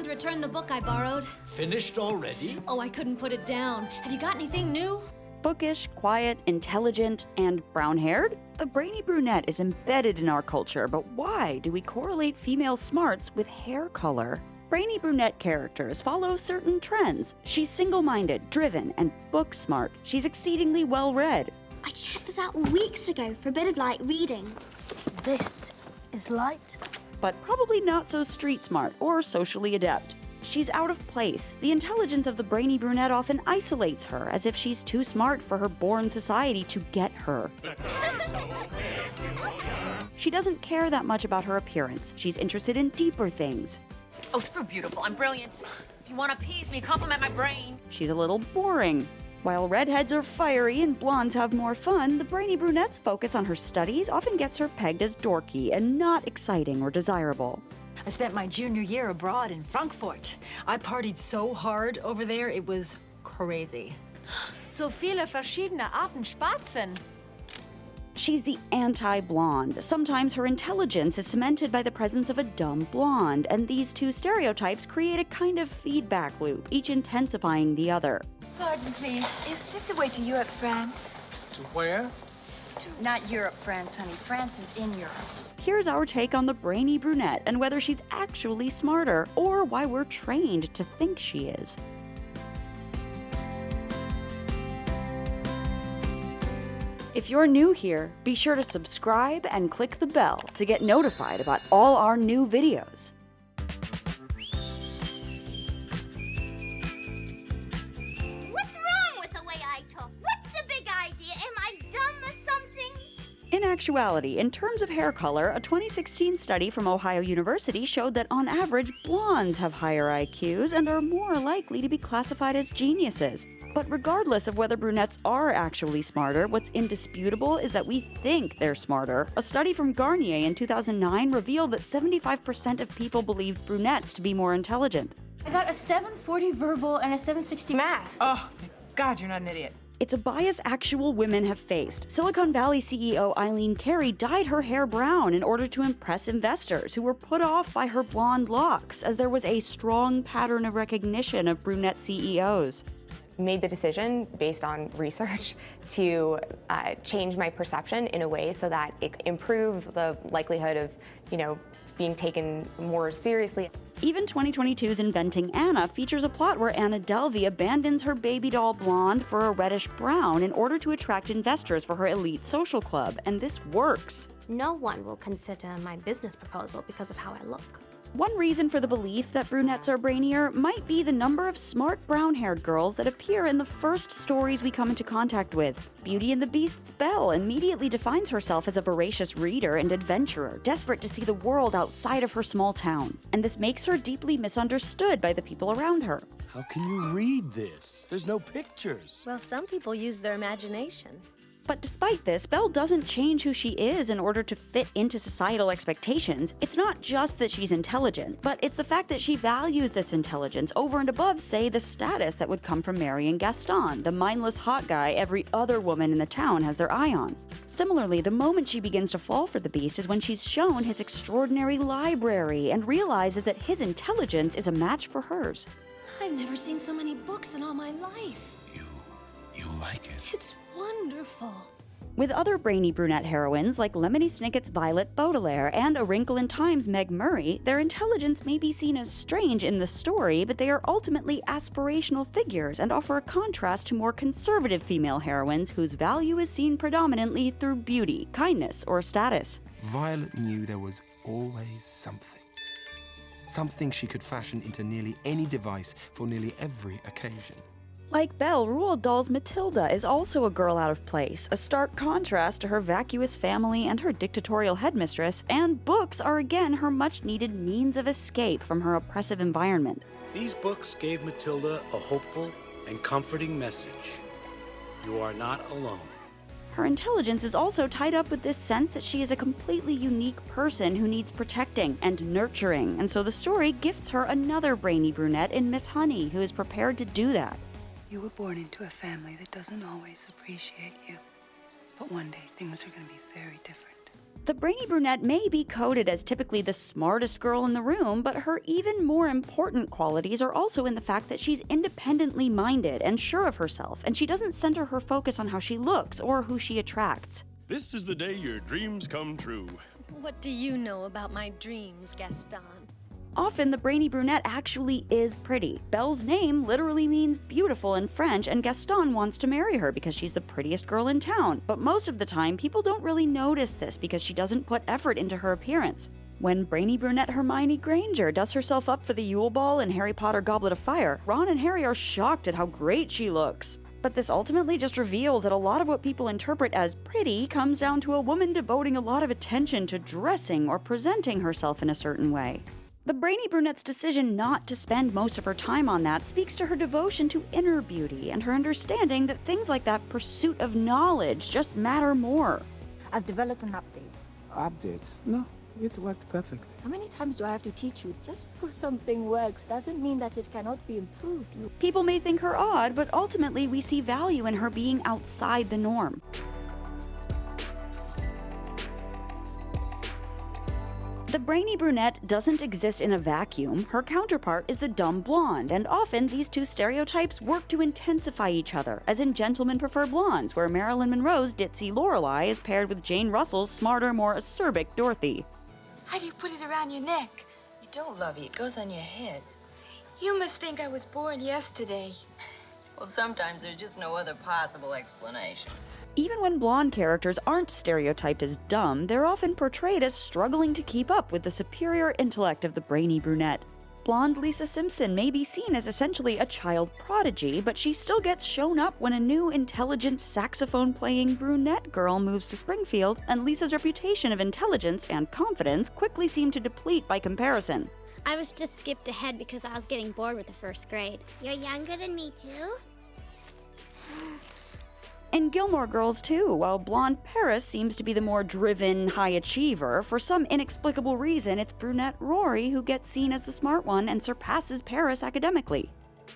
come to return the book I borrowed. Finished already? Oh, I couldn't put it down. Have you got anything new? Bookish, quiet, intelligent, and brown-haired? The Brainy Brunette is embedded in our culture, but why do we correlate female smarts with hair color? Brainy Brunette characters follow certain trends. She's single-minded, driven, and book-smart. She's exceedingly well-read. I checked this out weeks ago, forbidden light reading. This is light. But probably not so street-smart or socially adept. She's out of place. The intelligence of the Brainy Brunette often isolates her, as if she's too smart for her born society to get her. She doesn't care that much about her appearance. She's interested in deeper things. Oh, super beautiful. I'm brilliant. If you want to appease me, compliment my brain. She's a little boring. While redheads are fiery and blondes have more fun, the Brainy Brunette's focus on her studies often gets her pegged as dorky and not exciting or desirable. I spent my junior year abroad in Frankfurt. I partied so hard over there, it was crazy. So viele verschiedene Arten Spatzen. She's the anti-blonde. Sometimes her intelligence is cemented by the presence of a dumb blonde, and these two stereotypes create a kind of feedback loop, each intensifying the other. Pardon, please. Is this the way to Europe, France? To where? Not Europe, France, honey. France is in Europe. Here's our take on the Brainy Brunette and whether she's actually smarter, or why we're trained to think she is. If you're new here, be sure to subscribe and click the bell to get notified about all our new videos. What's wrong with the way I talk? What's the big idea? Am I dumb or something? In actuality, in terms of hair color, a 2016 study from Ohio University showed that on average, blondes have higher IQs and are more likely to be classified as geniuses. But regardless of whether brunettes are actually smarter, what's indisputable is that we think they're smarter. A study from Garnier in 2009 revealed that 75% of people believed brunettes to be more intelligent. I got a 740 verbal and a 760 math. Oh, God, you're not an idiot. It's a bias actual women have faced. Silicon Valley CEO Eileen Carey dyed her hair brown in order to impress investors who were put off by her blonde locks, as there was a strong pattern of recognition of brunette CEOs. Made the decision based on research to change my perception in a way so that it improved the likelihood of, being taken more seriously. Even 2022's Inventing Anna features a plot where Anna Delvey abandons her baby doll blonde for a reddish brown in order to attract investors for her elite social club, and this works. No one will consider my business proposal because of how I look. One reason for the belief that brunettes are brainier might be the number of smart brown-haired girls that appear in the first stories we come into contact with. Beauty and the Beast's Belle immediately defines herself as a voracious reader and adventurer, desperate to see the world outside of her small town. And this makes her deeply misunderstood by the people around her. How can you read this? There's no pictures. Well, some people use their imagination. But despite this, Belle doesn't change who she is in order to fit into societal expectations. It's not just that she's intelligent, but it's the fact that she values this intelligence over and above, say, the status that would come from marrying Gaston, the mindless hot guy every other woman in the town has their eye on. Similarly, the moment she begins to fall for the Beast is when she's shown his extraordinary library and realizes that his intelligence is a match for hers. I've never seen so many books in all my life. You like it? It's wonderful. With other brainy brunette heroines like Lemony Snicket's Violet Baudelaire and A Wrinkle in Time's Meg Murray, their intelligence may be seen as strange in the story, but they are ultimately aspirational figures and offer a contrast to more conservative female heroines whose value is seen predominantly through beauty, kindness, or status. Violet knew there was always something. Something she could fashion into nearly any device for nearly every occasion. Like Belle, Roald Dahl's Matilda is also a girl out of place, a stark contrast to her vacuous family and her dictatorial headmistress, and books are again her much-needed means of escape from her oppressive environment. These books gave Matilda a hopeful and comforting message. You are not alone. Her intelligence is also tied up with this sense that she is a completely unique person who needs protecting and nurturing, and so the story gifts her another brainy brunette in Miss Honey, who is prepared to do that. You were born into a family that doesn't always appreciate you. But one day, things are going to be very different. The Brainy Brunette may be coded as typically the smartest girl in the room, but her even more important qualities are also in the fact that she's independently minded and sure of herself, and she doesn't center her focus on how she looks or who she attracts. This is the day your dreams come true. What do you know about my dreams, Gaston? Often, the Brainy Brunette actually is pretty. Belle's name literally means beautiful in French, and Gaston wants to marry her because she's the prettiest girl in town. But most of the time, people don't really notice this because she doesn't put effort into her appearance. When Brainy Brunette Hermione Granger does herself up for the Yule Ball in Harry Potter Goblet of Fire, Ron and Harry are shocked at how great she looks. But this ultimately just reveals that a lot of what people interpret as pretty comes down to a woman devoting a lot of attention to dressing or presenting herself in a certain way. The Brainy Brunette's decision not to spend most of her time on that speaks to her devotion to inner beauty and her understanding that things like that pursuit of knowledge just matter more. I've developed an update. Update? No, it worked perfectly. How many times do I have to teach you? Just because something works doesn't mean that it cannot be improved. People may think her odd, but ultimately we see value in her being outside the norm. The Brainy Brunette doesn't exist in a vacuum. Her counterpart is the dumb blonde, and often these two stereotypes work to intensify each other, as in Gentlemen Prefer Blondes, where Marilyn Monroe's ditzy Lorelei is paired with Jane Russell's smarter, more acerbic Dorothy. How do you put it around your neck? You don't, Lovey. It goes on your head. You must think I was born yesterday. Well, sometimes there's just no other possible explanation. Even when blonde characters aren't stereotyped as dumb, they're often portrayed as struggling to keep up with the superior intellect of the Brainy Brunette. Blonde Lisa Simpson may be seen as essentially a child prodigy, but she still gets shown up when a new intelligent saxophone-playing brunette girl moves to Springfield, and Lisa's reputation of intelligence and confidence quickly seem to deplete by comparison. I was just skipped ahead because I was getting bored with the first grade. You're younger than me, too? In Gilmore Girls too, while blonde Paris seems to be the more driven high achiever, for some inexplicable reason it's brunette Rory who gets seen as the smart one and surpasses Paris academically.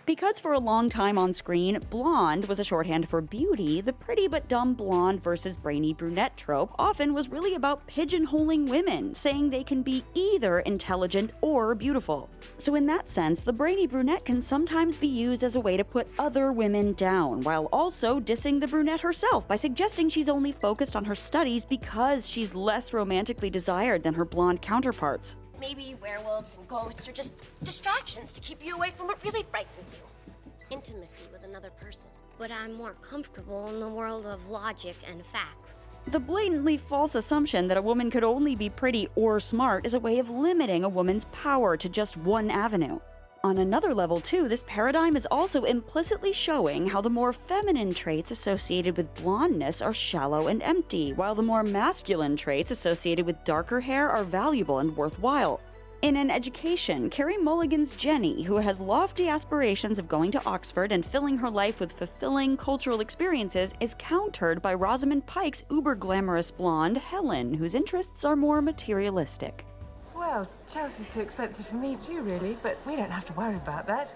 Because for a long time on screen, blonde was a shorthand for beauty, the pretty but dumb blonde versus brainy brunette trope often was really about pigeonholing women, saying they can be either intelligent or beautiful. So in that sense, the brainy brunette can sometimes be used as a way to put other women down, while also dissing the brunette herself by suggesting she's only focused on her studies because she's less romantically desired than her blonde counterparts. Maybe werewolves and ghosts are just distractions to keep you away from what really frightens you. Intimacy with another person. But I'm more comfortable in the world of logic and facts. The blatantly false assumption that a woman could only be pretty or smart is a way of limiting a woman's power to just one avenue. On another level, too, this paradigm is also implicitly showing how the more feminine traits associated with blondness are shallow and empty, while the more masculine traits associated with darker hair are valuable and worthwhile. In An Education, Carey Mulligan's Jenny, who has lofty aspirations of going to Oxford and filling her life with fulfilling cultural experiences, is countered by Rosamund Pike's uber-glamorous blonde Helen, whose interests are more materialistic. Well, Chelsea's too expensive for me too, really, but we don't have to worry about that.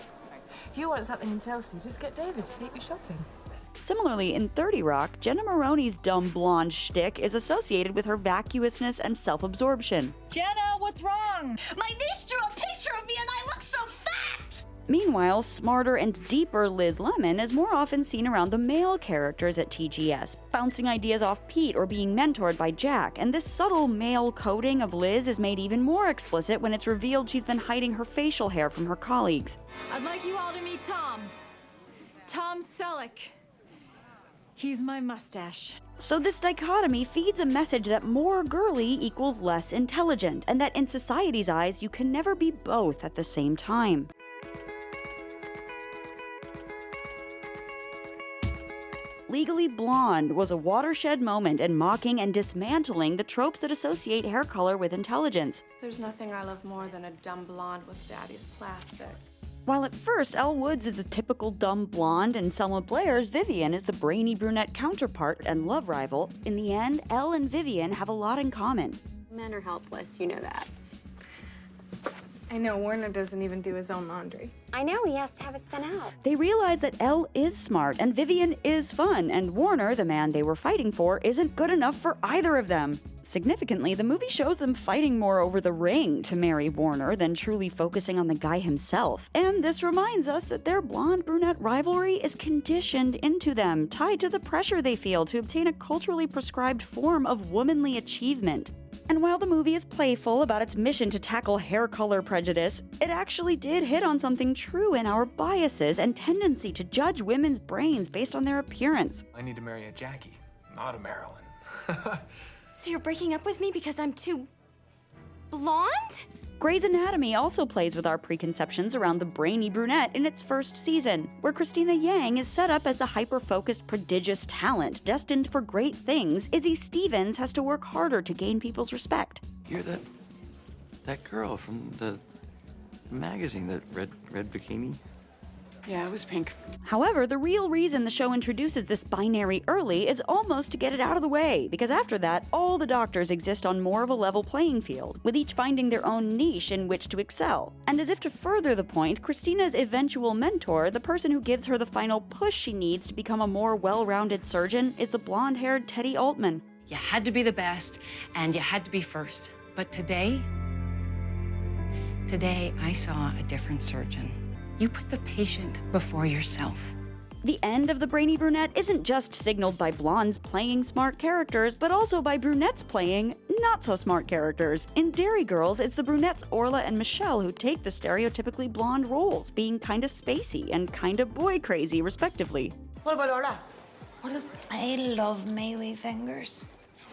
If you want something in Chelsea, just get David to take you shopping. Similarly, in 30 Rock, Jenna Maroney's dumb blonde shtick is associated with her vacuousness and self-absorption. Jenna, what's wrong? My niece drew a picture of me and I look so fat! Meanwhile, smarter and deeper Liz Lemon is more often seen around the male characters at TGS, bouncing ideas off Pete or being mentored by Jack, and this subtle male coding of Liz is made even more explicit when it's revealed she's been hiding her facial hair from her colleagues. I'd like you all to meet Tom. Tom Selleck. He's my mustache. So this dichotomy feeds a message that more girly equals less intelligent, and that in society's eyes you can never be both at the same time. Legally Blonde was a watershed moment in mocking and dismantling the tropes that associate hair color with intelligence. There's nothing I love more than a dumb blonde with daddy's plastic. While at first Elle Woods is the typical dumb blonde and Selma Blair's Vivian is the brainy brunette counterpart and love rival, in the end, Elle and Vivian have a lot in common. Men are helpless, you know that. I know, Warner doesn't even do his own laundry. I know, he has to have it sent out. They realize that Elle is smart and Vivian is fun, and Warner, the man they were fighting for, isn't good enough for either of them. Significantly, the movie shows them fighting more over the ring to marry Warner than truly focusing on the guy himself. And this reminds us that their blonde-brunette rivalry is conditioned into them, tied to the pressure they feel to obtain a culturally prescribed form of womanly achievement. And while the movie is playful about its mission to tackle hair color prejudice, it actually did hit on something true in our biases and tendency to judge women's brains based on their appearance. I need to marry a Jackie, not a Marilyn. So you're breaking up with me because I'm too blonde? Grey's Anatomy also plays with our preconceptions around the brainy brunette in its first season, where Christina Yang is set up as the hyper-focused, prodigious talent destined for great things. Izzy Stevens has to work harder to gain people's respect. You're that girl from the magazine, that red bikini. Yeah, it was pink. However, the real reason the show introduces this binary early is almost to get it out of the way, because after that, all the doctors exist on more of a level playing field, with each finding their own niche in which to excel. And as if to further the point, Christina's eventual mentor, the person who gives her the final push she needs to become a more well-rounded surgeon, is the blonde-haired Teddy Altman. You had to be the best, and you had to be first. But today I saw a different surgeon. You put the patient before yourself. The end of the Brainy Brunette isn't just signaled by blondes playing smart characters, but also by brunettes playing not-so-smart characters. In Dairy Girls, it's the brunettes Orla and Michelle who take the stereotypically blonde roles, being kinda spacey and kinda boy-crazy, respectively. What about Orla? I love melee fingers.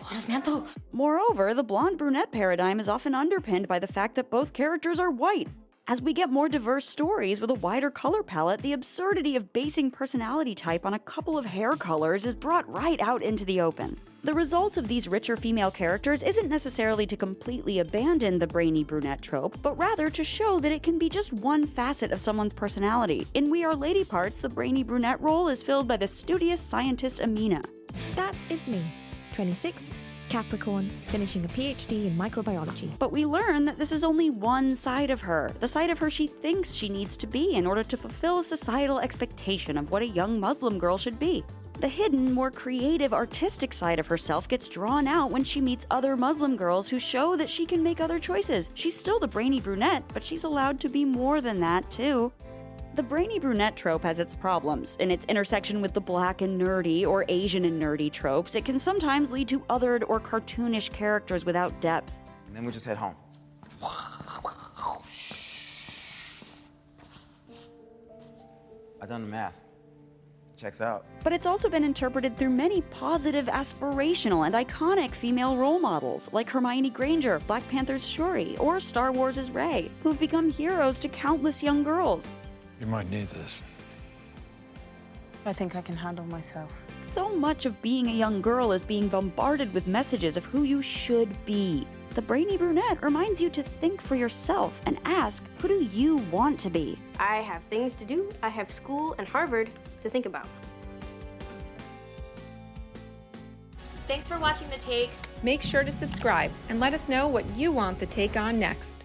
Orla's mental. Moreover, the blonde-brunette paradigm is often underpinned by the fact that both characters are white. As we get more diverse stories with a wider color palette, the absurdity of basing personality type on a couple of hair colors is brought right out into the open. The result of these richer female characters isn't necessarily to completely abandon the brainy brunette trope, but rather to show that it can be just one facet of someone's personality. In We Are Lady Parts, the brainy brunette role is filled by the studious scientist Amina. That is me, 26, Capricorn, finishing a PhD in microbiology. But we learn that this is only one side of her, the side of her she thinks she needs to be in order to fulfill a societal expectation of what a young Muslim girl should be. The hidden, more creative, artistic side of herself gets drawn out when she meets other Muslim girls who show that she can make other choices. She's still the brainy brunette, but she's allowed to be more than that, too. The brainy brunette trope has its problems. In its intersection with the black and nerdy or Asian and nerdy tropes, it can sometimes lead to othered or cartoonish characters without depth. And then we just head home. I done the math. Checks out. But it's also been interpreted through many positive, aspirational, and iconic female role models, like Hermione Granger, Black Panther's Shuri, or Star Wars' Rey, who've become heroes to countless young girls. You might need this. I think I can handle myself. So much of being a young girl is being bombarded with messages of who you should be. The Brainy Brunette reminds you to think for yourself and ask, who do you want to be? I have things to do. I have school and Harvard to think about. Thanks for watching The Take. Make sure to subscribe and let us know what you want The Take on next.